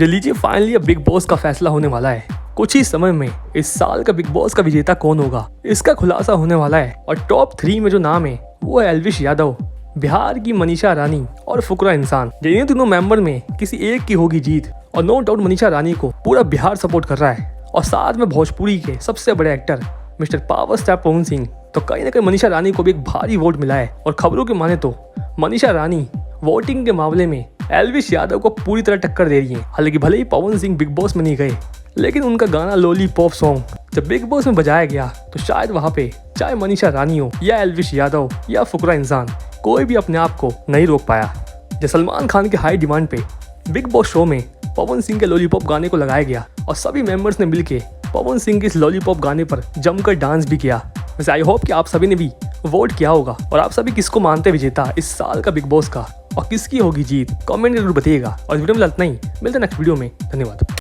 लीजिए फाइनली अब big boss का फैसला होने वाला है। कुछ ही समय में इस साल का बिग बॉस का विजेता कौन होगा इसका खुलासा होने वाला है। और टॉप 3 में जो नाम है वो है एल्विश यादव, बिहार की मनीषा रानी और फुकरा इंसान। इन तीनों मेंबर में किसी एक की होगी जीत और नो डाउट मनीषा रानी को पूरा बिहार सपोर्ट कर रहा है। और साथ में भोजपुरी के सबसे बड़े actor mister power star Pawan Singh. तो कहीं ना कहीं मनीषा रानी को भी एक भारी वोट मिला है। और खबरों के माने तो मनीषा रानी वोटिंग के मामले में एल्विश यादव को पूरी तरह टक्कर दे रही है। हालांकि भले ही पवन सिंह बिग बॉस में नहीं गए, लेकिन उनका गाना लॉलीपॉप सॉन्ग जब बिग बॉस में बजाया गया तो शायद वहाँ पे चाहे मनीषा रानी हो या एल्विश यादव या फुकरा इंसान, कोई भी अपने आप को नहीं रोक पाया। जब सलमान खान के हाई डिमांड पे बिग बॉस शो में पवन सिंह के लॉलीपॉप गाने को लगाया गया और सभी मेंबर्स ने मिलके पवन सिंह के इस लॉलीपॉप गाने पर जमकर डांस भी किया। वैसे आई होप कि आप सभी ने भी वोट किया होगा और आप सभी किसको मानते विजेता इस साल का बिग बॉस का और किसकी होगी जीत, कमेंट जरूर बताइएगा। और वीडियो में इतना ही, मिलते हैं नेक्स्ट वीडियो में। धन्यवाद।